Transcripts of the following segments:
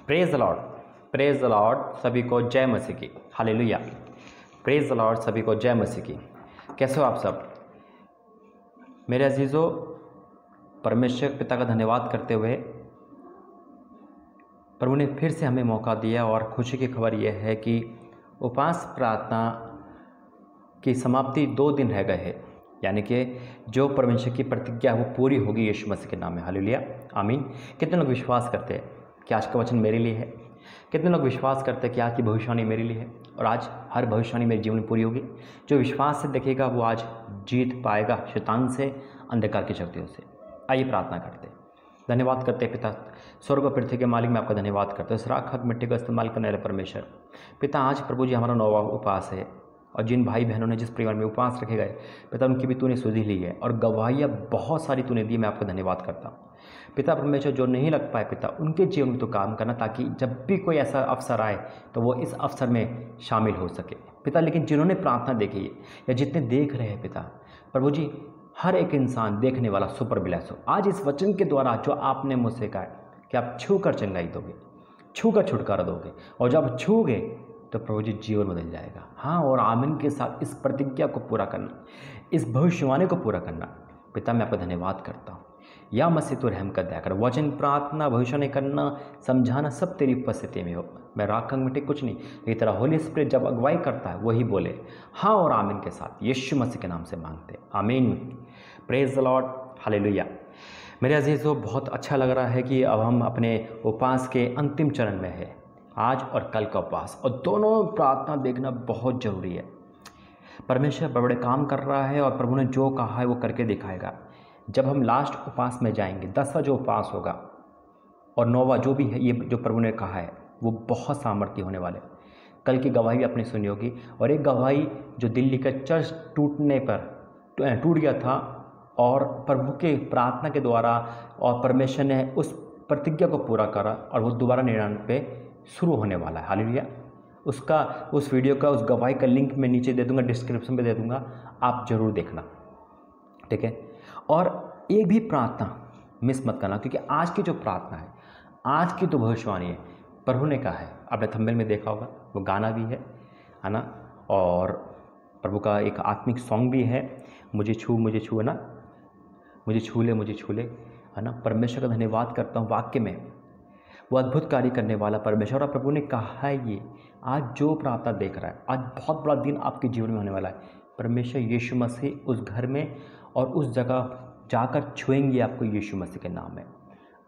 Praise the Lord, praise the Lord. सभी को जय मसीह की, हालेलुया। प्रेज द लॉर्ड, सभी को जय मसीह की। कैसे हो आप सब मेरे अजीज़ों? परमेश्वर पिता का धन्यवाद करते हुए प्रभु ने फिर से हमें मौका दिया और खुशी की खबर यह है कि उपवास प्रार्थना की समाप्ति 2 दिन रह गए हैं, यानी कि जो परमेश्वर की प्रतिज्ञा है वो पूरी होगी यीशु मसीह के नाम में, हालेलुया, आमीन। कितने लोग विश्वास करते हैं कि आज का वचन मेरे लिए है? कितने लोग विश्वास करते हैं कि आज की भविष्यवाणी मेरे लिए है और आज हर भविष्यवाणी मेरे जीवन में पूरी होगी? जो विश्वास से देखेगा वो आज जीत पाएगा शैतान से, अंधकार की शक्तियों से। आइए प्रार्थना करते हैं। धन्यवाद करते हैं पिता, स्वर्ग और पृथ्वी के मालिक, मैं आपका धन्यवाद करता हूँ। इस राख हक मिट्टी का इस्तेमाल करने वाले परमेश्वर पिता, आज प्रभु जी हमारा 9वां उपवास है और जिन भाई बहनों ने जिस परिवार में उपवास रखे गए पिता, उनकी भी तूने सुधि ली है और गवाहियाँ बहुत सारी तूने दी। मैं आपका धन्यवाद करता हूँ पिता परमेश्वर। जो नहीं लग पाए पिता, उनके जीवन में तो काम करना, ताकि जब भी कोई ऐसा अवसर आए तो वो इस अवसर में शामिल हो सके पिता। लेकिन जिन्होंने प्रार्थना देखी है या जितने देख रहे हैं पिता, प्रभु जी हर एक इंसान देखने वाला सुपर ब्लेस हो। आज इस वचन के द्वारा जो आपने मुझसे कहा कि आप छू कर चंगाई दोगे, छू कर छुटकारा दोगे, और जब छूगे तो प्रभु जी जीवन बदल जाएगा। हाँ और आमीन के साथ इस प्रतिज्ञा को पूरा करना, इस भविष्यवाणी को पूरा करना पिता, मैं आपका धन्यवाद करता हूँ। या मसीह तो रहम कर दया कर। वचन, प्रार्थना, भविष्यवाणी करना, समझाना सब तेरी उपस्थिति में हो। मैं राख मिट्टी कुछ नहीं, ये तेरा होली स्पिरिट जब अगुवाई करता है वही बोले हाँ और आमीन के साथ, यीशु मसीह के नाम से मांगते आमीन। Praise the Lord, hallelujah. मेरे अजीज़ों, बहुत अच्छा लग रहा है कि अब हम अपने उपवास के अंतिम चरण में है, आज और कल का उपवास, और दोनों प्रार्थना देखना बहुत ज़रूरी है। परमेश्वर बड़े काम कर रहा है और प्रभु ने जो कहा है वो करके दिखाएगा। जब हम लास्ट उपवास में जाएंगे, 10वां जो उपवास होगा और 9वां जो भी है, ये जो प्रभु ने कहा है वो बहुत सामर्थ्य होने वाले। कल की गवाही भी आपने सुनी होगी, और एक गवाही जो दिल्ली का चर्च टूटने पर टूट गया था और प्रभु के प्रार्थना के द्वारा और परमेश्वर ने उस प्रतिज्ञा को पूरा करा और वो दोबारा 99 शुरू होने वाला है, हालेलुया। उसका, उस वीडियो का, उस गवाही का लिंक मैं नीचे दे दूंगा, डिस्क्रिप्शन में दे दूंगा, आप ज़रूर देखना, ठीक है। और एक भी प्रार्थना मिस मत करना, क्योंकि आज की जो प्रार्थना है, आज की तो भविष्यवाणी है, प्रभु ने कहा है। आपने थंबनेल में देखा होगा, वो गाना भी है ना, और प्रभु का एक आत्मिक सॉन्ग भी है, मुझे छू है ना, मुझे छू ले, है ना। परमेश्वर का धन्यवाद करता हूँ, वाक्य में वो अद्भुत कार्य करने वाला परमेश्वर। और प्रभु ने कहा है ये आज जो प्रार्थना देख रहा है, आज बहुत बड़ा दिन आपके जीवन में होने वाला है। परमेश्वर यीशु मसीह उस घर में और उस जगह जाकर छुएंगे आपको यीशु मसीह के नाम में।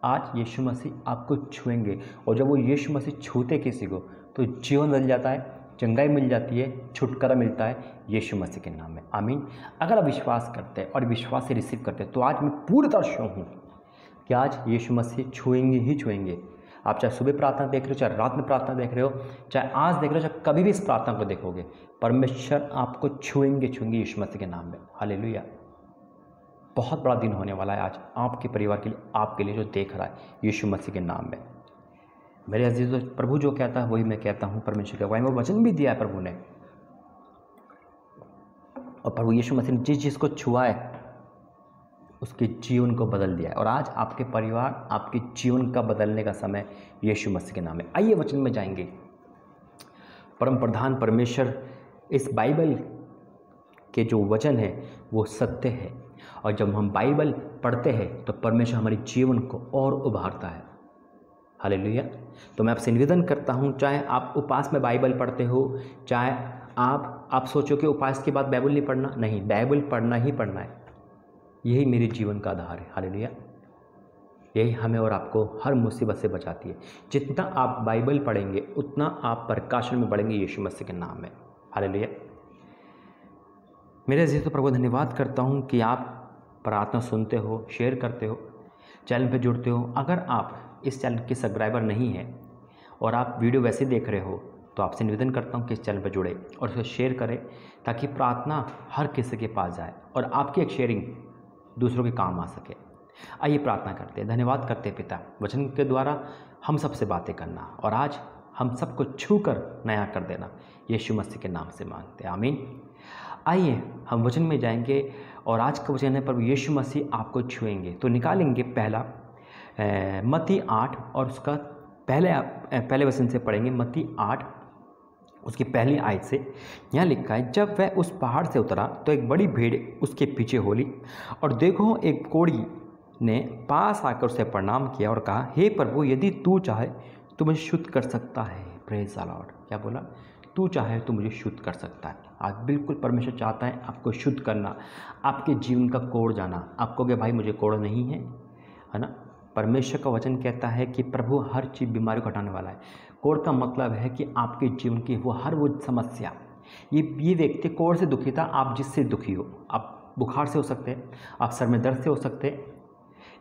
आज यीशु मसीह आपको छुएंगे, और जब वो यीशु मसीह छूते किसी को तो जीवन बदल जाता है, चंगाई मिल जाती है, छुटकारा मिलता है यीशु मसीह के नाम में, आमीन। अगर आप विश्वास करते हैं और विश्वास से रिसीव करते हैं तो आज मैं पूरी तरह श्योर हूँ कि आज यीशु मसीह छुएंगे ही छुएंगे। आप चाहे सुबह प्रार्थना देख रहे हो, चाहे रात में प्रार्थना देख रहे हो, चाहे आज देख रहे हो, चाहे कभी भी इस प्रार्थना को देखोगे, परमेश्वर आपको छुएंगे यीशु मसीह के नाम में, हालेलुया। बहुत बड़ा दिन होने वाला है आज आपके परिवार के लिए, आपके लिए जो देख रहा है यीशु मसीह के नाम में। मेरे अजीज़ों, प्रभु जो कहता है वही मैं कहता हूँ, परमेश्वर के अगुवाई में वचन भी दिया है प्रभु ने, और प्रभु यीशु मसीह ने जिस चीज़ को छुआ है उसके जीवन को बदल दिया है। और आज आपके परिवार, आपके जीवन का बदलने का समय यीशु मसीह के नाम है। आइए वचन में जाएंगे। परम प्रधान परमेश्वर, इस बाइबल के जो वचन है वो सत्य है, और जब हम बाइबल पढ़ते हैं तो परमेश्वर हमारे जीवन को और उभारता है, हालेलुया। तो मैं आपसे निवेदन करता हूँ, चाहे आप उपवास में बाइबल पढ़ते हो, चाहे आप सोचो कि उपवास के बाद बाइबल नहीं पढ़ना, नहीं, बाइबल पढ़ना ही पढ़ना है। यही मेरे जीवन का आधार है, हालेलुया। यही हमें और आपको हर मुसीबत से बचाती है। जितना आप बाइबल पढ़ेंगे उतना आप प्रकाशन में बढ़ेंगे यीशु मसीह के नाम में, हालेलुया। मेरे अजीज़ों, प्रभु धन्यवाद करता हूँ कि आप प्रार्थना सुनते हो, शेयर करते हो, चैनल पे जुड़ते हो। अगर आप इस चैनल के सब्सक्राइबर नहीं हैं और आप वीडियो वैसे देख रहे हो तो आपसे निवेदन करता हूँ कि इस चैनल पर जुड़े और उसे शेयर करें, ताकि प्रार्थना हर किसी के पास जाए और आपकी एक शेयरिंग दूसरों के काम आ सके। आइए प्रार्थना करते हैं। धन्यवाद करते हैं पिता, वचन के द्वारा हम सबसे बातें करना और आज हम सबको छू कर नया कर देना, यीशु मसीह के नाम से मांगते हैं, आमीन। आइए हम वचन में जाएंगे और आज का वचन है प्रभु यीशु मसीह आपको छुएंगे। तो निकालेंगे पहला मत्ती 8 और उसका पहले वचन से पढ़ेंगे, मत्ती 8 उसकी पहली आयत से। यहाँ लिखा है, जब वह उस पहाड़ से उतरा तो एक बड़ी भीड़ उसके पीछे हो ली, और देखो एक कोढ़ी ने पास आकर उसे प्रणाम किया और कहा, हे प्रभु, यदि तू चाहे तो मुझे शुद्ध कर सकता है। Praise the Lord. क्या बोला? तू चाहे तो मुझे शुद्ध कर सकता है। आज बिल्कुल परमेश्वर चाहता है आपको शुद्ध करना, आपके जीवन का कोढ़ जाना। आप कहोगे भाई मुझे कोढ़ नहीं है ना। परमेश्वर का वचन कहता है कि प्रभु हर चीज़ बीमारी को हटाने वाला है। कोढ़ का मतलब है कि आपके जीवन की वो समस्या, ये व्यक्ति कोढ़ से दुखी था। आप जिससे दुखी हो, आप बुखार से हो सकते हैं, आप सर में दर्द से हो सकते हैं।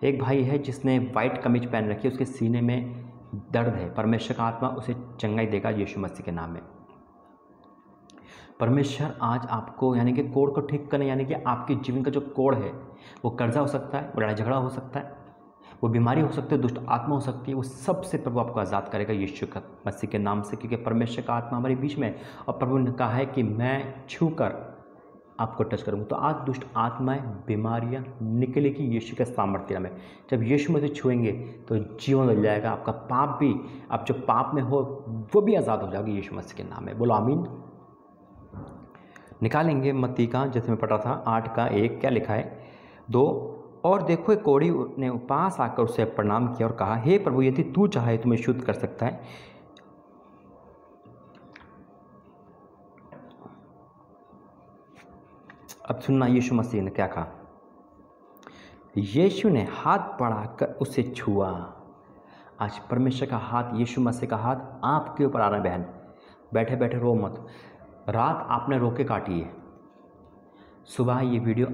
एक भाई है जिसने वाइट कमीज पहन रखी है, उसके सीने में दर्द है। परमेश्वर का आत्मा उसे चंगाई देगा यीशु मसीह के नाम में। परमेश्वर आज आपको यानी कि कोढ़ को ठीक करने, यानी कि आपके जीवन का जो कोढ़ है, वो कर्जा हो सकता है, वो लड़ाई झगड़ा हो सकता है, वो बीमारी हो सकती है, दुष्ट आत्मा हो सकती है, वो सबसे प्रभु आपको आज़ाद करेगा यीशु मसीह के नाम से, क्योंकि परमेश्वर का आत्मा हमारे बीच में है। और प्रभु ने कहा है कि मैं छू कर आपको टच करूँगा। तो आज दुष्ट आत्माएं, बीमारियां निकलेगी यीशु के सामर्थ्य में। जब यीशु मसीह छुएंगे तो जीवन मिल जाएगा। आपका पाप भी, आप जो पाप में हो वो भी आज़ाद हो जाएगी यीशु मसीह के नाम में। बोलो आमीन। निकालेंगे मत्ती का, जैसे मैं पढ़ा था 8 का 1, क्या लिखा है 2, और देखो एक कोढ़ी ने पास आकर उसे प्रणाम किया और कहा, हे प्रभु, यदि तू चाहे तो मैं शुद्ध कर सकता है। अब सुनना यीशु मसीह ने क्या कहा। यीशु ने हाथ बढ़ाकर उसे छुआ। आज परमेश्वर का हाथ, यीशु मसीह का हाथ आपके ऊपर आ रहा है। बहन, बैठे बैठे रो मत। रात आपने रो के काटी है, सुबह ये वीडियो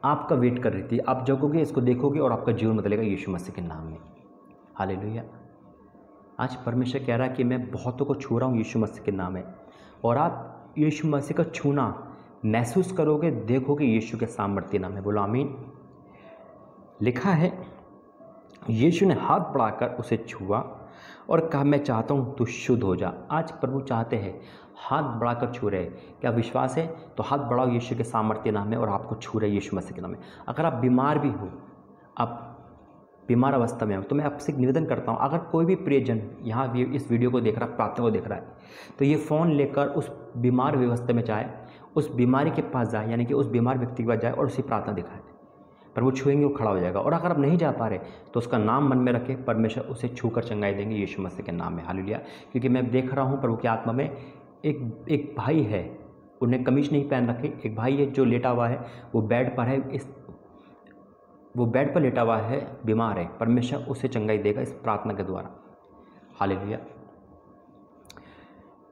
आपका वेट कर रही थी। आप जगोगे, इसको देखोगे और आपका जीवन बदलेगा यीशु मसीह के नाम में। हालेलुया। आज परमेश्वर कह रहा है कि मैं बहुतों को छू रहा हूँ यीशु मसीह के नाम में, और आप यीशु मसीह का छूना महसूस करोगे, देखोगे यीशु के सामर्थ्य नाम है। बोलो आमीन। लिखा है, यीशु ने हाथ बढ़ाकर उसे छुआ और कहा, मैं चाहता हूँ तू शुद्ध हो जा। आज प्रभु चाहते हैं, हाथ बढ़ाकर छू रहे। क्या विश्वास है? तो हाथ बढ़ाओ यीशु के सामर्थ्य नाम में और आपको छू रहे यीशु मसीह के नाम में। अगर आप बीमार भी हो, आप बीमार अवस्था में हो, तो मैं आपसे निवेदन करता हूँ, अगर कोई भी प्रियजन यहाँ भी इस वीडियो को देख रहा है, प्रार्थना को देख रहा है, तो ये फ़ोन लेकर उस बीमार व्यवस्था में जाए, उस बीमारी के पास जाए, यानी कि उस बीमार व्यक्ति के पास जाए और उसी प्रार्थना दिखाए। पर वो छुएंगे, वो खड़ा हो जाएगा। और अगर आप नहीं जा पा रहे तो उसका नाम मन में रखें, परमेश्वर उसे छूकर चंगाई देंगे यीशु मसीह के नाम में। हालेलुया। क्योंकि मैं देख रहा हूँ प्रभु की आत्मा में, एक भाई है, उन्हें कमीज नहीं पहन रखी। एक भाई है जो लेटा हुआ है, वो बेड पर है, वो बेड पर लेटा हुआ है, बीमार है। परमेश्वर उसे चंगाई देगा इस प्रार्थना के द्वारा। हालेलुया।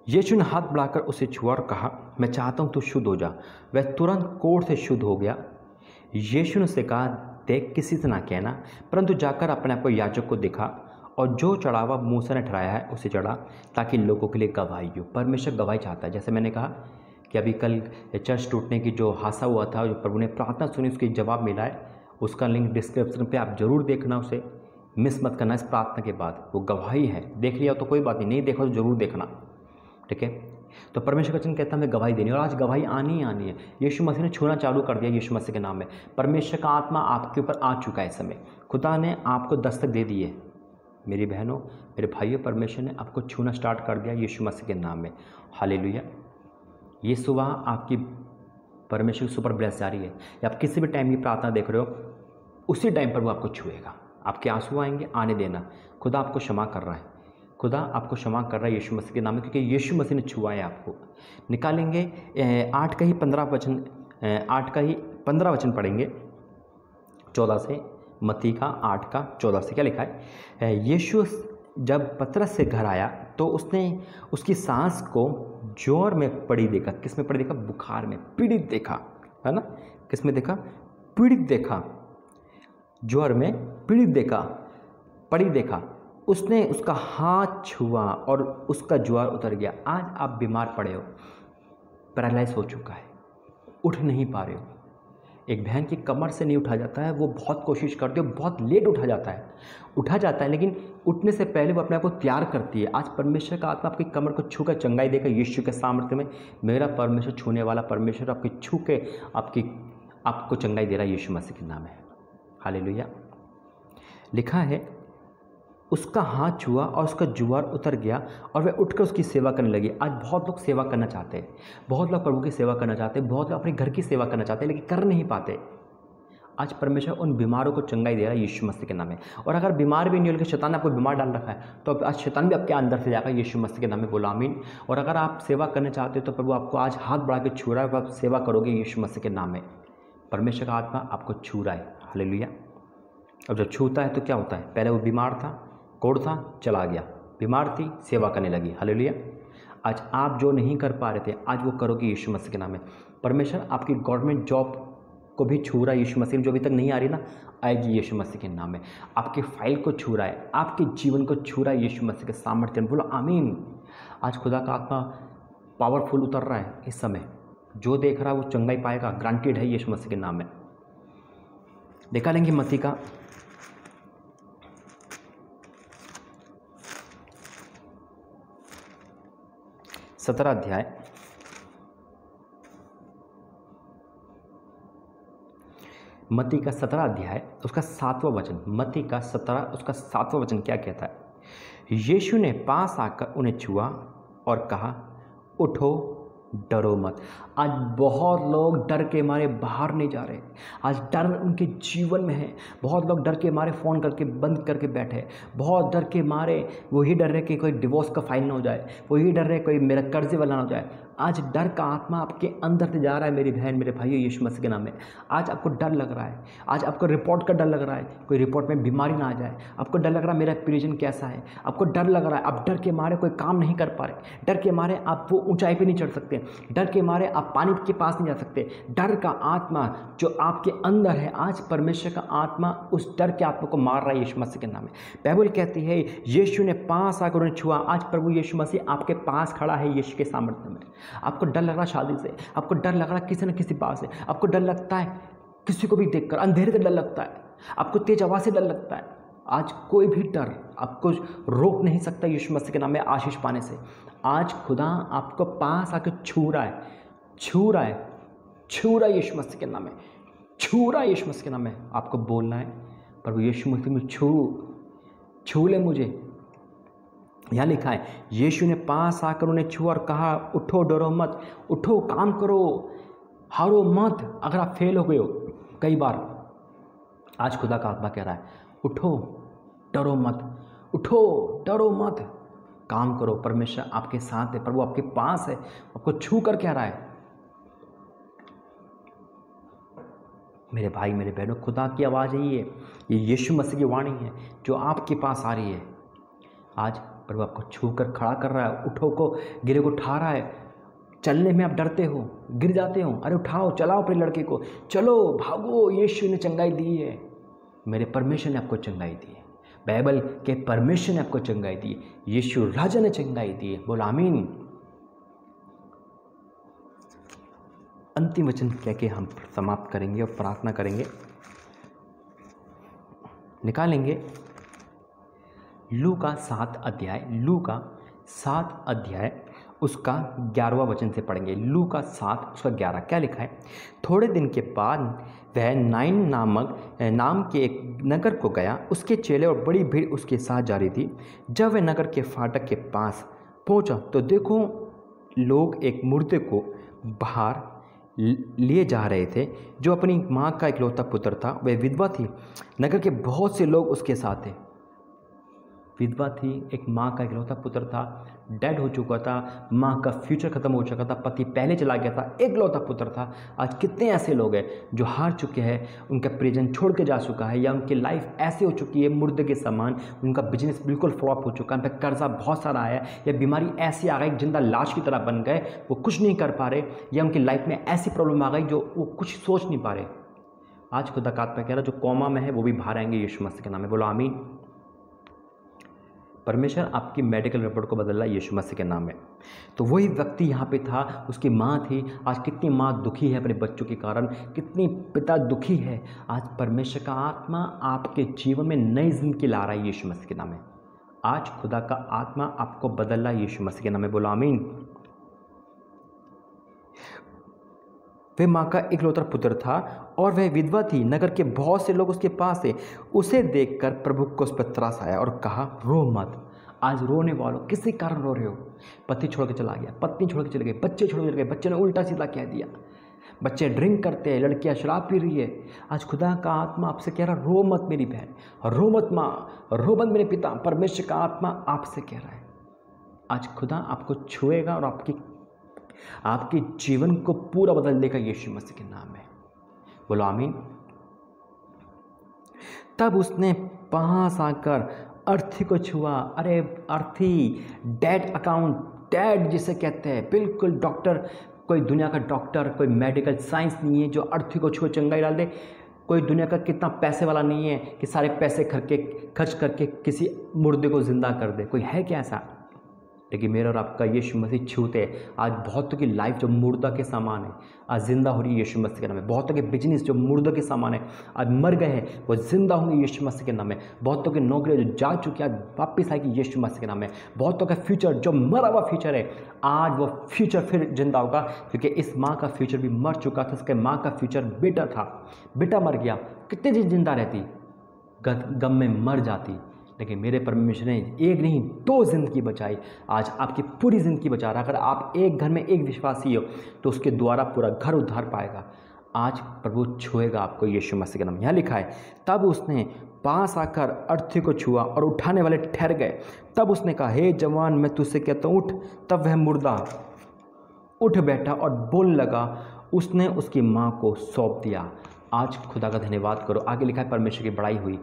यीशु ने हाथ बढ़ाकर उसे छुआ और कहा, मैं चाहता हूँ तू शुद्ध हो जा। वह तुरंत कोढ़ से शुद्ध हो गया। यीशु ने उसे कहा, देख, किसी से ना कहना, परंतु जाकर अपने आप को याजक को दिखा, और जो चढ़ावा मूसा ने ठहराया है उसे चढ़ा, ताकि लोगों के लिए गवाही हो। परमेश्वर गवाही चाहता है। जैसे मैंने कहा कि अभी कल चर्च टूटने की जो हादसा हुआ था, जो प्रभु ने प्रार्थना सुनी, उसके जवाब मिला है। उसका लिंक डिस्क्रिप्शन पे आप जरूर देखना, उसे मिस मत करना। इस प्रार्थना के बाद वो गवाही है। देख लिया तो कोई बात नहीं, नहीं देखा तो जरूर देखना, ठीक है। तो परमेश्वर का वचन कहता है मैं गवाही देनी, और आज गवाही आनी ही आनी है। यीशु मसीह ने छूना चालू कर दिया यीशु मसीह के नाम में। परमेश्वर का आत्मा आपके ऊपर आ चुका है। इस समय खुदा ने आपको दस्तक दे दी है। मेरी बहनों, मेरे भाइयों, परमेश्वर ने आपको छूना स्टार्ट कर दिया यीशु मसीह के नाम में। हालेलुया। ये सुबह आपकी परमेश्वर की सुपर ब्लेस जारी है। या आप किसी भी टाइम की प्रार्थना देख रहे हो, उसी टाइम पर वो आपको छुएगा। आपके आंसू आएंगे, आने देना। खुदा आपको क्षमा कर रहा है, खुदा आपको क्षमा कर रहा है यीशु मसीह के नाम में, क्योंकि यीशु मसीह ने छुआ है आपको। निकालेंगे 8 का ही 15 वचन पढ़ेंगे 14 से। मत्ती का 8 का 14 से क्या लिखा है। यीशु जब पतरस से घर आया तो उसने उसकी सांस को जोर में पड़ी देखा। किस में पड़ी देखा? बुखार में पीड़ित देखा, है ना। किस में देखा? पीड़ित देखा, जोर में पीड़ित देखा, पड़ी देखा। उसने उसका हाथ छुआ और उसका ज्वर उतर गया। आज आप बीमार पड़े हो, पैरालाइज हो चुका है, उठ नहीं पा रहे हो। एक बहन की कमर से नहीं उठा जाता है, वो बहुत कोशिश करती है, बहुत लेट उठा जाता है, लेकिन उठने से पहले वो अपने आप को तैयार करती है। आज परमेश्वर का आत्मा आपकी कमर को छू कर चंगाई देकर यीशु के सामर्थ्य में। मेरा परमेश्वर, छूने वाला परमेश्वर आपकी छू के आपको चंगाई दे रहा है यीशु मसीह के नाम है। हालेलुया। लिखा है उसका हाथ छुआ और उसका जुआर उतर गया और वह उठकर उसकी सेवा करने लगी। आज बहुत लोग सेवा करना चाहते हैं, बहुत लोग प्रभु की सेवा करना चाहते हैं, बहुत लोग अपने घर की सेवा करना चाहते हैं, लेकिन कर नहीं पाते। आज परमेश्वर उन बीमारों को चंगाई दे रहा है यीशु मसीह के नाम में। और अगर बीमार भी नहीं हो लेकिन शैतान ने आपको बीमार डाल रखा है, तो आज शैतान भी आपके अंदर से जाएगा यीशु मसीह के नाम में, बोला आमीन। और अगर आप सेवा करना चाहते हो तो प्रभु आपको आज हाथ बढ़ा के छू रहा है, आप सेवा करोगे यीशु मसीह के नाम में। परमेश्वर का आत्मा आपको छू रहा है, हालेलुया। अब जब छूता है तो क्या होता है? पहले वो बीमार था, कोढ़ था, चला गया, बीमार थी, सेवा करने लगी, हालेलुया। आज आप जो नहीं कर पा रहे थे, आज वो करोगे यीशु मसीह के नाम में। परमेश्वर आपकी गवर्नमेंट जॉब को भी छू रहा है यीशु मसीह, जो अभी तक नहीं आ रही ना, आएगी यीशु मसीह के नाम में। आपकी फाइल को छू रहा है, आपके जीवन को छू रहा है यीशु मसीह के सामर्थ्य, बोलो आमीन। आज खुदा का आत्मा पावरफुल उतर रहा है इस समय, जो देख रहा है वो चंगाई पाएगा, ग्रांटेड है यीशु मसीह के नाम में। देखा लेंगे मत्ती का 17 अध्याय, मत्ती का 17 अध्याय उसका 7वां वचन, मत्ती का 17 उसका 7वां वचन क्या कहता है? यीशु ने पास आकर उन्हें छुआ और कहा, उठो, डरो मत। आज बहुत लोग डर के मारे बाहर नहीं जा रहे, आज डर उनके जीवन में है। बहुत लोग डर के मारे फ़ोन करके बंद करके बैठे, बहुत डर के मारे वही डर रहे कि कोई डिवोर्स का फाइल ना हो जाए, वही डर रहे कोई मेरा कर्जे वाला ना हो जाए। आज डर का आत्मा आपके अंदर से जा रहा है मेरी बहन, मेरे भाइयों, यीशु मसीह के नाम में। आज आपको डर लग रहा है, आज आपको रिपोर्ट का डर लग रहा है, कोई रिपोर्ट में बीमारी ना आ जाए, आपको डर लग रहा है मेरा प्रिजन कैसा है, आपको डर लग रहा है, आप डर के मारे कोई काम नहीं कर पा रहे, डर के मारे आप वो ऊंचाई पे नहीं चढ़ सकते, डर के मारे आप पानी के पास नहीं जा सकते। डर का आत्मा जो आपके अंदर है, आज परमेश्वर का आत्मा उस डर के आत्मा को मार रहा है यीशु मसीह के नाम में। बाइबल कहती है यीशु ने पास आकर उन्हें छुआ। आज प्रभु यीशु मसीह आपके पास खड़ा है यीशु के सामर्थ्य में। आपको डर लग रहा शादी से, आपको डर लग रहा किसी न किसी बात से, आपको डर लगता है किसी को भी देखकर, अंधेरे से डर लगता है, आपको तेज आवाज़ से डर लगता है। आज कोई भी डर आपको रोक नहीं सकता यीशु मसीह के नाम में आशीष पाने से। आज खुदा आपको पास आकर छू रहा है, छू रहा है, छू रहा है यीशु मसीह के नाम में, छू रहा है यीशु मसीह के नाम में। आपको बोलना है, प्रभु यीशु मसीह में छू ले मुझे। यहाँ लिखा है यीशु ने पास आकर उन्हें छुआ और कहा, उठो, डरो मत। उठो, काम करो, हारो मत। अगर आप फेल हो गए हो कई बार, आज खुदा का आत्मा कह रहा है उठो, डरो मत, उठो, डरो मत, काम करो। परमेश्वर आपके साथ है, प्रभु आपके पास है, आपको छू कर कह रहा है। मेरे भाई, मेरे बहनों, खुदा की आवाज़ यही है, ये यीशु मसीह की वाणी है जो आपके पास आ रही है। आज प्रभु आपको छू कर खड़ा कर रहा है, उठो को, गिरे को उठा रहा है। चलने में आप डरते हो, गिर जाते हो, अरे उठाओ, चलाओ अपने लड़के को, चलो, भागो, यीशु ने चंगाई दी है। मेरे परमेश्वर ने आपको चंगाई दी है, बाइबल के परमेश्वर ने आपको चंगाई दी है, यीशु राजा ने चंगाई दी है, बोला आमीन। अंतिम वचन कह के हम समाप्त करेंगे और प्रार्थना करेंगे। निकालेंगे लूका 7 अध्याय, लूका 7 अध्याय उसका 11वां वचन से पढ़ेंगे। लूका 7 उसका 11 क्या लिखा है? थोड़े दिन के बाद वह नाइन नाम के एक नगर को गया, उसके चेले और बड़ी भीड़ उसके साथ जा रही थी। जब वह नगर के फाटक के पास पहुंचा तो देखो, लोग एक मुर्दे को बाहर लिए जा रहे थे, जो अपनी माँ का इकलौता पुत्र था। वह विधवा थी, नगर के बहुत से लोग उसके साथ थे। विधवा थी, एक माँ का इकलौता पुत्र था, डेड हो चुका था, माँ का फ्यूचर खत्म हो चुका था, पति पहले चला गया था, इकलौता पुत्र था। आज कितने ऐसे लोग हैं जो हार चुके हैं, उनका परिजन छोड़ के जा चुका है, या उनकी लाइफ ऐसी हो चुकी है मुर्दे के समान, उनका बिजनेस बिल्कुल फ्लॉप हो चुका है, उन पर कर्जा बहुत सारा आया, या बीमारी ऐसी आ गई जिंदा लाश की तरह बन गए, वो कुछ नहीं कर पा रहे, या उनकी लाइफ में ऐसी प्रॉब्लम आ गई जो वो कुछ सोच नहीं पा रहे। आज खुदा का आत्मा कह रहा, जो कोमा में है वो भी बाहर आएंगे यीशु मसीह के नाम में, बोलो आमीन। परमेश्वर आपकी मेडिकल रिपोर्ट को बदल रहा है यीशु मसीह के नाम में। तो वही व्यक्ति यहाँ पे था, उसकी माँ थी। आज कितनी माँ दुखी है अपने बच्चों के कारण, कितनी पिता दुखी है। आज परमेश्वर का आत्मा आपके जीवन में नई जिंदगी ला रहा है यीशु मसीह के नाम में। आज खुदा का आत्मा आपको बदल रहा है यीशु मसीह के नाम में, बोलो आमीन। वह माँ का इकलौता पुत्र था और वह विधवा थी। नगर के बहुत से लोग उसके पास थे। उसे देखकर प्रभु को उस पर त्रास आया और कहा, रो मत। आज रोने वालों, किसी कारण रो रहे हो? पति छोड़ के चला गया, पत्नी छोड़ के चले गए, बच्चे छोड़ के चले गए, बच्चे ने उल्टा सीधा कह दिया, बच्चे ड्रिंक करते हैं, लड़कियां शराब पी रही है। आज खुदा का आत्मा आपसे कह रहा, रो मत मेरी बहन, रो मत माँ, रो मत मेरे पिता। परमेश्वर का आत्मा आपसे कह रहा है। आज खुदा आपको छुएगा और आपके जीवन को पूरा बदल देगा यीशु मसीह के नाम में। बोलो आमीन। तब उसने पास आकर अर्थी को छुआ। अरे अर्थी, डेड अकाउंट, डेड जिसे कहते हैं, बिल्कुल डॉक्टर, कोई दुनिया का डॉक्टर, कोई मेडिकल साइंस नहीं है जो अर्थी को छुए चंगाई डाल दे। कोई दुनिया का कितना पैसे वाला नहीं है कि सारे पैसे खर्च करके किसी मुर्दे को जिंदा कर दे। कोई है क्या ऐसा? लेकिन मेरा और आपका यीशु मसीह छूते आज बहुतों की लाइफ जो मुर्दा के सामान है आज जिंदा हो रही है यीशु मसीह के नाम में। बहुतों के बिजनेस जो मुर्दों के सामान है आज मर गए हैं, वो जिंदा होंगे यीशु मसीह के नाम में। बहुतों की नौकरी जो जा चुकी है आज वापस आएगी यीशु मसीह के नाम में। बहुतों का फ्यूचर जो मरा हुआ फ्यूचर है आज वो फ्यूचर फिर जिंदा होगा, क्योंकि इस माँ का फ्यूचर भी मर चुका था। उसके माँ का फ्यूचर बेटा था, बेटा मर गया, कितने दिन जिंदा रहती, गम में मर जाती। लेकिन मेरे परमेश्वर ने एक नहीं 2 जिंदगी बचाई। आज आपकी पूरी ज़िंदगी बचा रहा। अगर आप एक घर में एक विश्वासी हो तो उसके द्वारा पूरा घर उद्धार पाएगा। आज प्रभु छुएगा आपको यीशु मसीह के नाम। यहाँ लिखा है, तब उसने पास आकर अर्थी को छुआ और उठाने वाले ठहर गए। तब उसने कहा, हे जवान, मैं तुझसे कहता हूँ उठ। तब वह मुर्दा उठ बैठा और बोलने लगा। उसने उसकी माँ को सौंप दिया। आज खुदा का धन्यवाद करो। आगे लिखा है, परमेश्वर की बड़ाई हुई।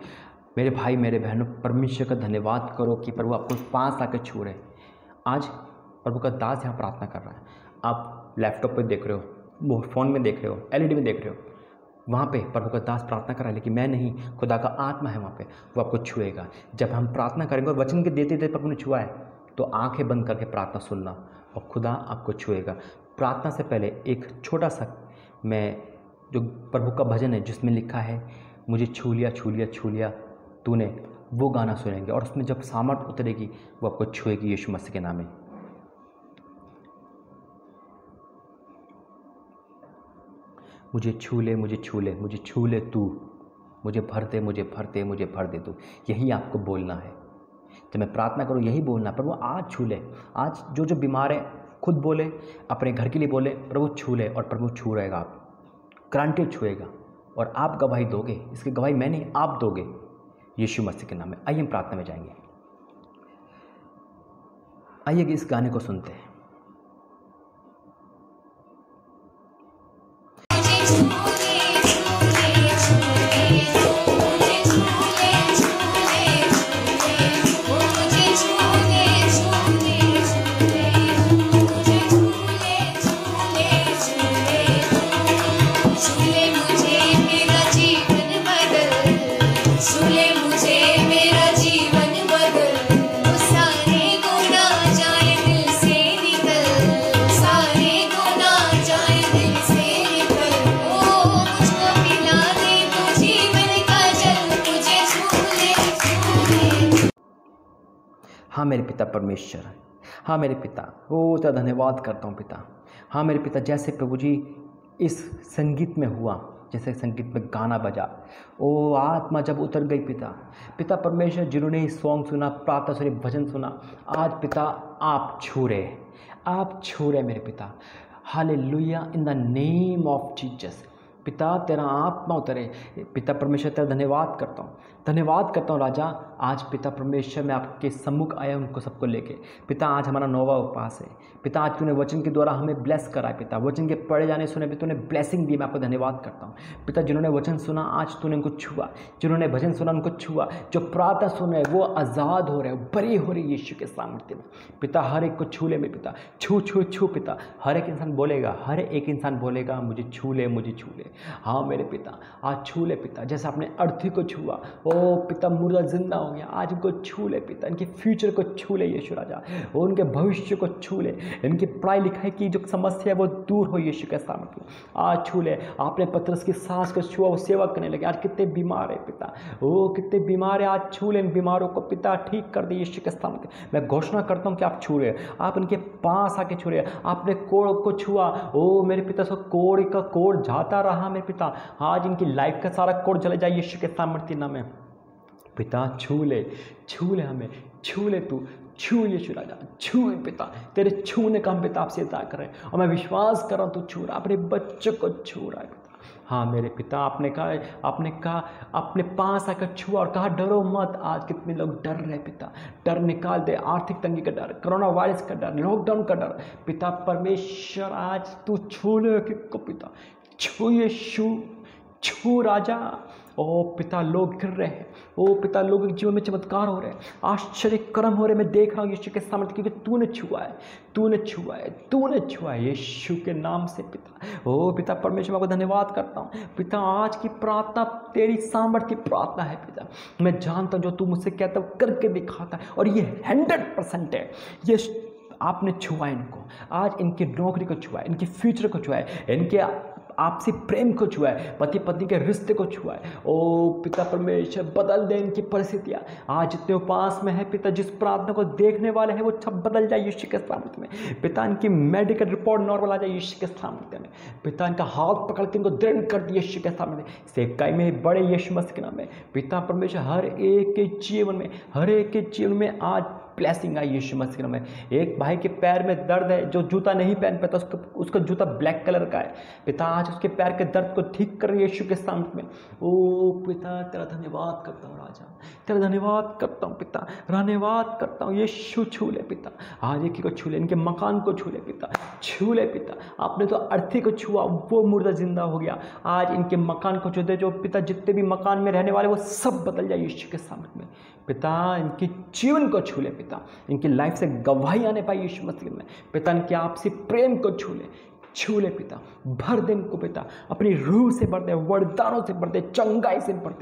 मेरे भाई मेरे बहनों, परमेश्वर का धन्यवाद करो कि प्रभु आपको पास आकर छू रहे। आज प्रभु का दास यहाँ प्रार्थना कर रहा है। आप लैपटॉप पे देख रहे हो, फ़ोन में देख रहे हो, एलईडी में देख रहे हो, वहाँ पे प्रभु का दास प्रार्थना कर रहा है। लेकिन मैं नहीं, खुदा का आत्मा है वहाँ पे, वो आपको छुएगा। जब हम प्रार्थना करेंगे और वचन के देते देते प्रभु ने छुआ है तो आंखें बंद करके प्रार्थना सुनना और खुदा आपको छुएगा। प्रार्थना से पहले एक छोटा सा मैं जो प्रभु का भजन है जिसमें लिखा है, मुझे छू लिया छू लिया छू लिया तूने, वो गाना सुनेंगे और उसमें जब सामर्थ उतरेगी वो आपको छुएगी यीशु मसीह के नाम में। मुझे छू ले, मुझे छू ले, मुझे छू ले तू, मुझे भर दे, मुझे भर दे, मुझे भर दे तू। यही आपको बोलना है। जब मैं प्रार्थना करूँ यही बोलना, प्रभु आज छू ले। आज जो बीमार है खुद बोले, अपने घर के लिए बोले, प्रभु छू ले, और प्रभु छू रहेगा। आप ग्रांटेड छुएगा और आप गवाही दोगे। इसकी गवाही मैं नहीं, आप दोगे यीशु मसीह के नाम में। आइए हम प्रार्थना में जाएंगे। आइए इस गाने को सुनते हैं। हाँ मेरे पिता परमेश्वर, हाँ मेरे पिता, ओ तेरा धन्यवाद करता हूँ पिता। हाँ मेरे पिता, जैसे प्रभु जी इस संगीत में हुआ, जैसे संगीत में गाना बजा, ओ आत्मा जब उतर गई पिता परमेश्वर, जिन्होंने इस सॉन्ग सुना, प्रार्थना सुनी, भजन सुना, आज पिता आप छू रहे मेरे पिता। Hallelujah, in the name of Jesus. पिता तेरा आत्मा उतरे। पिता परमेश्वर तेरा धन्यवाद करता हूँ राजा। आज पिता परमेश्वर मैं आपके सम्मुख आया उनको सबको लेके। पिता आज हमारा नौवा उपवास है पिता। आज तूने वचन के द्वारा हमें ब्लेस करा है पिता। वचन के पढ़े जाने सुने भी तूने ब्लेसिंग दी। मैं आपको धन्यवाद करता हूँ पिता। जिन्होंने वचन सुना आज तूने उनको छुआ, जिन्होंने भजन सुना उनको छुआ, जो प्रार्थना सुन रहे वो आज़ाद हो रहे, बरी हो रही यीशु के सामर्थ्य में पिता। हर एक को छू ले मेरे पिता, छू छू छू पिता। हर एक इंसान बोलेगा मुझे छू ले, मुझे छू ले। हाँ मेरे पिता, आज छू ले पिता, जैसे आपने अर्थी को छुआ, ओ पिता मुर्दा जिंदा हो गया, आज इनको छू ले पिता, इनके फ्यूचर को छू ले यीशु राजा, और उनके भविष्य को छू ले, इनकी पढ़ाई लिखाई की जो समस्या है वो दूर हो यीशु के सामर्थ्य में, आज छू ले। आपने पतरस की सांस को छुआ, वो सेवा करने लगे। आज कितने बीमार है पिता, ओ कितने बीमार है, आज छू ले इन बीमारों को पिता, ठीक कर दे यीशु के सामर्थ्य। मैं घोषणा करता हूँ कि आप छू रहे, आप इनके पास आके छू रहे। आपने कोड़ को छुआ, ओ मेरे पिता, सो कोड़ का कोड़ जाता रहा मेरे पिता, आज इनकी लाइफ का सारा कोड़ चले जाए यीशु के सामर्थ्य नाम में पिता। छू ले हमें, छू ले तू, छू यीशु राजा, छू पिता, तेरे छूने का हम पिता आपसे अदा कर रहे हैं, और मैं विश्वास कर रहा हूँ तू छू रहा, अपने बच्चों को छू रहा है पिता। हाँ मेरे पिता, आपने कहा अपने पास आकर छुआ और कहा डरो मत। आज कितने लोग डर रहे पिता, डर निकाल दे, आर्थिक तंगी का डर, कोरोना वायरस का डर, लॉकडाउन का डर पिता। परमेश्वर आज तू छू ले को पिता, छू यीशु, छू राजा। ओ पिता, लोग गिर रहे हैं, ओ पिता, लोगों के जीवन में चमत्कार हो रहे हैं, आश्चर्य कर्म हो रहे हैं। मैं देख रहा हूँ यीशु के सामर्थ्य, क्योंकि तूने छुआ है, तूने छुआ है, तूने छुआ है यीशु के नाम से पिता। ओ पिता परमेश्वर को धन्यवाद करता हूँ पिता, आज की प्रार्थना तेरी सामर्थ्य की प्रार्थना है पिता। मैं जानता हूँ जो तू मुझसे कहता है करके दिखाता है, और ये 100% है। ये आपने छुआ इनको, आज इनकी नौकरी को छुआ है, इनके फ्यूचर को छुआ है, इनके आपसी प्रेम को छुआ है, पति पत्नी के रिश्ते को छुआ है। ओ पिता परमेश्वर, बदल दे इनकी परिस्थितियाँ। आज जितने उपास में है पिता, जिस प्रार्थना को देखने वाले हैं वो सब बदल जाए यीशु के सामर्थ्य में पिता। इनकी मेडिकल रिपोर्ट नॉर्मल आ जाए यीशु के सामर्थ्य में पिता। इनका हाथ पकड़ के इनको दृढ़ कर दिए यीशु के सामने, सेवकाई में बड़े यीशु मसीह के नाम में पिता परमेश्वर। हर एक के जीवन में आज ब्लेसिंग आई यीशु मसीह के नाम में। एक भाई के पैर में दर्द है, जो जूता नहीं पहन पाता, उसका जूता ब्लैक कलर का है पिता। आज उसके पैर के दर्द को ठीक कर यीशु के सामने में। ओ पिता, तेरा धन्यवाद करता हूँ राजा, तेरा धन्यवाद करता हूँ पिता, धन्यवाद करता हूँ यीशु। छू ले पिता, आज एक को छू ले, इनके मकान को छू ले पिता, छू ले पिता। आपने तो अर्थी को छुआ, वो मुर्दा जिंदा हो गया। आज इनके मकान को छू दे, जो पिता जितने भी मकान में रहने वाले वो सब बदल जाए यीशु के सामने में पिता। इनकी जीवन को छू ले पिता, इनकी लाइफ से गवाही आने पाई यीशु मसीह में पिता। इनके आपसी प्रेम को छू ले पिता, भर दे इनको पिता, अपनी रूह से भर दे, वरदानों से भर दे, चंगाई से भर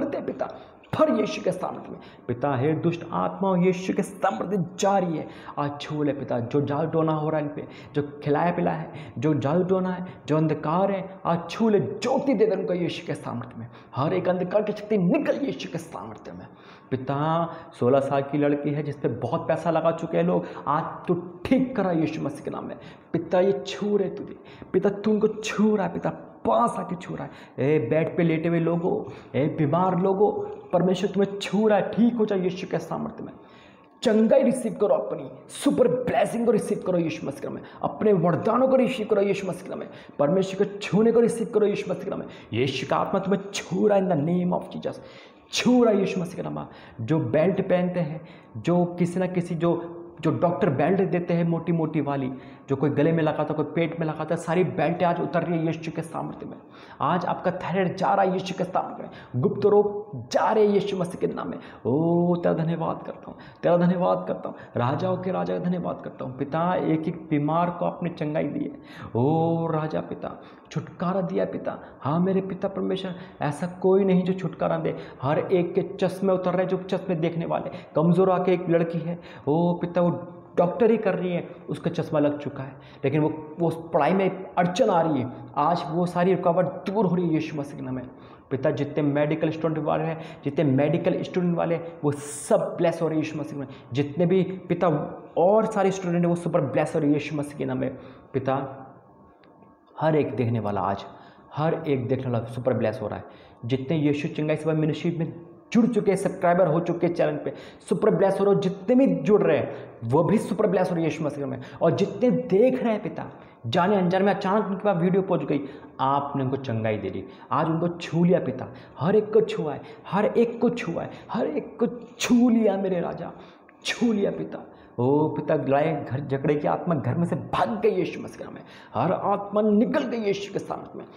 दे पिता, भर यीशु के सामर्थ्य में पिता। हे दुष्ट आत्मा यीशु के सामर्थ्य जारी है, आज छू ले पिता। जो जादू टोना हो रहा है इन पे, जो खिलाया पिलाया है, जो जादू टोना है, जो अंधकार है, आज छू ले, ज्योति दे दे उनको यीशु के सामर्थ्य में। हर एक अंधकार की शक्ति निकल यीशु के सामर्थ्य में पिता। 16 साल की लड़की है जिस पे बहुत पैसा लगा चुके हैं लोग, आज तू ठीक करा यीशु मसीह के नाम में पिता। ये छू रहे तुझे पिता, तू उनको छू रहा है पिता, पास आके छू रहा है। ए बेड पे लेटे हुए लोगों, ए बीमार लोगों, परमेश्वर तुम्हें छू रहा है, ठीक हो जाए यीशु के सामर्थ्य में। चंगाई रिसीव करो, अपनी सुपर ब्लेसिंग को रिसीव करो यीशु मसीह में, अपने वरदानों को रिसीव करो यीशु मसीह में, परमेश्वर को छूने को रिसीव करो यीशु मसीह में। यीशु का आत्मा तुम्हें छू रहा है in the name of Jesus, छू रहा है यीशु मसीह का नाम। जो बेल्ट पहनते हैं, जो किसी ना किसी जो डॉक्टर बेल्ट देते हैं मोटी मोटी वाली, जो कोई गले में लगाता, कोई पेट में लगाता, सारी बेल्टें आज उतर रही है यीशु के सामर्थ्य में। आज आपका थायराइड जा रहा है यीशु के सामर्थ्य में, गुप्त रोग जा रहे हैं यीशु मसीह के नाम में। ओ तेरा धन्यवाद करता हूँ, तेरा धन्यवाद करता हूँ, राजाओं के राजा का धन्यवाद करता हूँ पिता। एक एक बीमार को आपने चंगाई दी है, ओ राजा पिता, छुटकारा दिया पिता। हाँ मेरे पिता परमेश्वर, ऐसा कोई नहीं जो छुटकारा दे। हर एक के चश्मे उतर रहे, जो चश्मे देखने वाले, कमज़ोर आके एक लड़की है, ओ पिता, वो डॉक्टरी कर रही है, उसका चश्मा लग चुका है, लेकिन वो पढ़ाई में अड़चन आ रही है, आज वो सारी रुकावट दूर हो रही है यीशु मसीह के नाम में पिता। जितने मेडिकल स्टूडेंट वाले हैं, जितने मेडिकल स्टूडेंट वाले, वो सब ब्लेस हो रहे हैं यीशु मसीह में। जितने भी पिता और सारे स्टूडेंट हैं, वो सुपर ब्लेस हो रहे हैं यीशु मसीह के नाम में पिता। हर एक देखने वाला, आज हर एक देखने वाला सुपर ब्लेस हो रहा है। जितने यीशु चंगाई सेवा मिनिस्ट्री में जुड़ चुके हैं, सब्सक्राइबर हो चुके हैं चैनल पे, सुपर ब्लेस हो रहे हो। जितने भी जुड़ रहे हैं वो भी सुपर ब्लेस हो रही है यीशु मसीह में। और जितने देख रहे हैं पिता, जाने अनजाने में अचानक उनके पास वीडियो पहुंच गई, आपने उनको चंगाई दे दी, आज उनको छू लिया पिता। हर एक को छुआ है, हर एक को छुआ है, हर एक को छू लिया मेरे राजा, छू लिया पिता। ओ पिता, लड़ाई घर झगड़े की आत्मा घर में से भाग गई यीशु मसीह में, हर आत्मा निकल गई यीशु के सामने में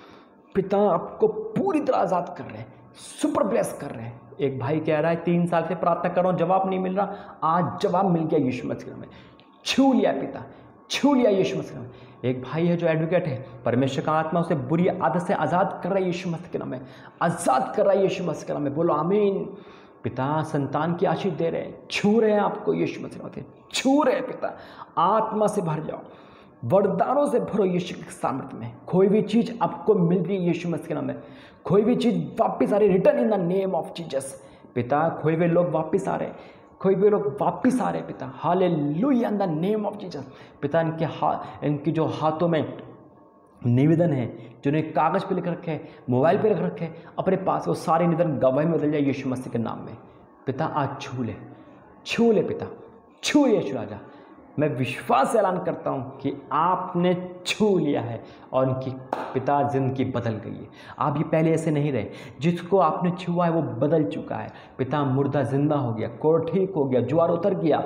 पिता। आपको पूरी तरह आज़ाद कर रहे हैं, सुपर ब्लेस कर रहे हैं। एक भाई कह रहा है 3 साल से प्रार्थना कर रहा हूँ, जवाब नहीं मिल रहा, आज जवाब मिल गया यीशु मसीह में। छू लिया पिता, छू लिया यीशु मसीह के नाम में। एक भाई है जो एडवोकेट है, परमेश्वर का आत्मा उसे बुरी आदत से आज़ाद कर रहा है यीशु मसीह के नाम में, आज़ाद कर रहा है यीशु मसीह के नाम में। बोलो आमीन। पिता संतान की आशीष दे रहे हैं, छू रहे हैं आपको यीशु मसीह के नाम में, छू रहे हैं पिता। आत्मा से भर जाओ, वरदानों से भरो यीशु के सामर्थ्य में। खोई हुई चीज़ आपको मिल रही है यीशु मसीह के नाम में, खोई हुई चीज़ वापस आ रही, return in the name of Jesus. पिता खोए हुए लोग वापस आ रहे हैं, खोए हुए लोग वापस आ रहे हैं पिता, hallelujah in the name of Jesus. पिता इनकी जो हाथों में निवेदन है, जो ने कागज़ पे लिख रखे हैं, मोबाइल पे लिख रखे हैं अपने पास, वो सारे निवेदन गवाही में बदल जाए यीशु मसीह के नाम में। पिता आज छू ले पिता, छू यीशु राजा। मैं विश्वास से ऐलान करता हूँ कि आपने छू लिया है और उनकी पिता जिंदगी बदल गई है। आप ये पहले ऐसे नहीं रहे, जिसको आपने छुआ है वो बदल चुका है पिता। मुर्दा जिंदा हो गया, कोढ़ ठीक हो गया, ज्वार उतर गया,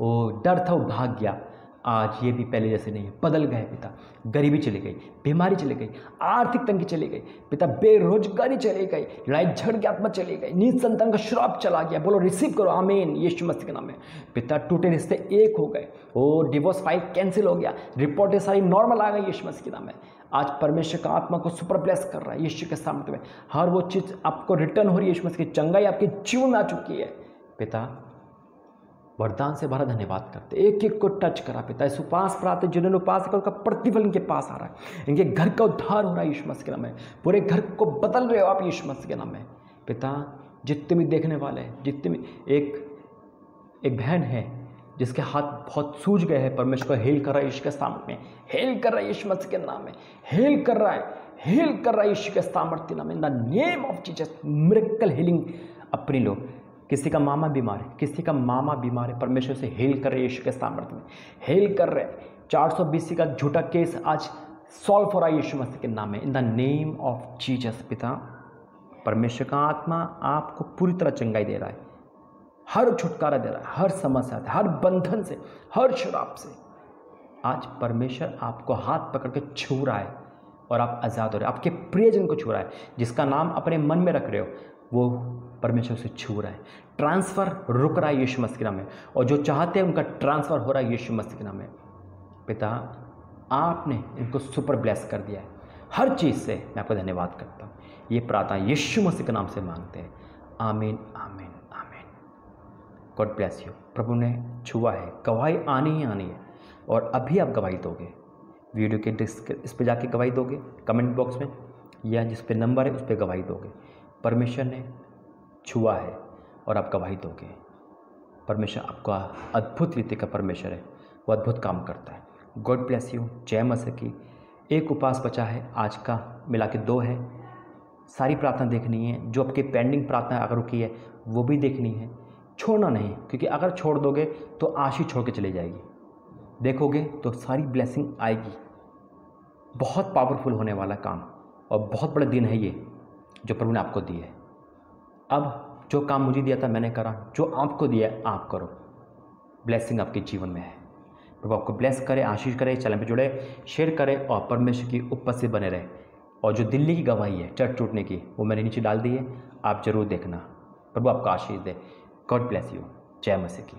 वो डर था वो भाग गया। आज ये भी पहले जैसे नहीं है, बदल गए पिता। गरीबी चली गई, बीमारी चली गई, आर्थिक तंगी चली गई पिता, बेरोजगारी चली गई, लड़ाई झगड़ की आत्मा चली गई, नीच संतान का श्राप चला गया। बोलो रिसीव करो आमीन यीशु मसीह के नाम में। पिता टूटे रिश्ते एक हो गए, वो डिवोर्स फाइल कैंसिल हो गया, रिपोर्टें सारी नॉर्मल आ गई यीशु मसीह के नाम में। आज परमेश्वर का आत्मा को सुपर ब्लेस कर रहा है यीशु के सामर्थ्य में। हर वो चीज़ आपको रिटर्न हो रही है यीशु मसीह की, चंगाई आपके जीवन में आ चुकी है पिता। वरदान से भरा धन्यवाद करते, एक एक को टच करा पिता। इस उपास प्राप्त जिन्होंने उपास किया उसका प्रतिफल इनके पास आ रहा है, इनके घर का उद्धार हो रहा है यीशु मसीह के नाम में। पूरे घर को बदल रहे हो आप यीशु मसीह के नाम में पिता। जितने भी देखने वाले हैं, जितने भी एक बहन है जिसके हाथ बहुत सूज गए हैं, परमेश्वर को हेल कर रहा है यीशु के सामर्थ्य में, हेल कर रहा है यीशु मसीह के नाम में, हेल कर रहा है यीशु के सामर्थ्य नाम में। In the name of Jesus miracle healing अपनी लो। किसी का मामा बीमार है, किसी का मामा बीमार है, परमेश्वर से हेल कर रहे यीशु के सामर्थ्य में, हेल कर रहे। 420 का झूठा केस आज सॉल्व हो रहा है यीशु मसीह के नाम में, in the name of Jesus पिता। परमेश्वर का आत्मा आपको पूरी तरह चंगाई दे रहा है, हर छुटकारा दे रहा है, हर समस्या से, हर बंधन से, हर श्राप से। आज परमेश्वर आपको हाथ पकड़ के छू रहा है और आप आज़ाद हो रहे हैं। आपके प्रियजन को छू रहा है, जिसका नाम अपने मन में रख रहे हो, वो परमेश्वर से छू रहा है। ट्रांसफ़र रुक रहा है यीशु मसीह के नाम में, और जो चाहते हैं उनका ट्रांसफ़र हो रहा है यीशु मसीह के नाम में पिता। आपने इनको सुपर ब्लेस कर दिया है हर चीज़ से। मैं आपको धन्यवाद करता हूँ। ये प्रार्थना यीशु मसीह के नाम से मांगते हैं, आमीन आमीन आमीन। God bless you. प्रभु ने छुआ है, गवाही आनी ही आनी है, और अभी आप गवाही दोगे। वीडियो के इस पर जाके गवाही दोगे, कमेंट बॉक्स में, या जिस पे नंबर है उस पर गवाही दोगे। परमेश्वर ने छुआ है और आप गवाही दोगे। परमेश्वर आपका अद्भुत रीति का परमेश्वर है, वो अद्भुत काम करता है। God bless you. जय मसीह की। एक उपास बचा है आज का, मिला के 2 है। सारी प्रार्थना देखनी है, जो आपकी पेंडिंग प्रार्थना अगर रुकी है वो भी देखनी है, छोड़ना नहीं, क्योंकि अगर छोड़ दोगे तो आशीष छोड़ के चली जाएगी। देखोगे तो सारी ब्लेसिंग आएगी। बहुत पावरफुल होने वाला काम और बहुत बड़ा दिन है ये जो प्रभु ने आपको दिया है। अब जो काम मुझे दिया था मैंने करा, जो आपको दिया है आप करो। ब्लेसिंग आपके जीवन में है। प्रभु आपको ब्लेस करे, आशीष करे। चैनल पे जुड़े, शेयर करें और परमेश्वर की उपस्थिति बने रहे। और जो दिल्ली की गवाही है चर्च टूटने की, वो मैंने नीचे डाल दी है, आप जरूर देखना। प्रभु आपको आशीष दे। God bless you. जय मसीह की।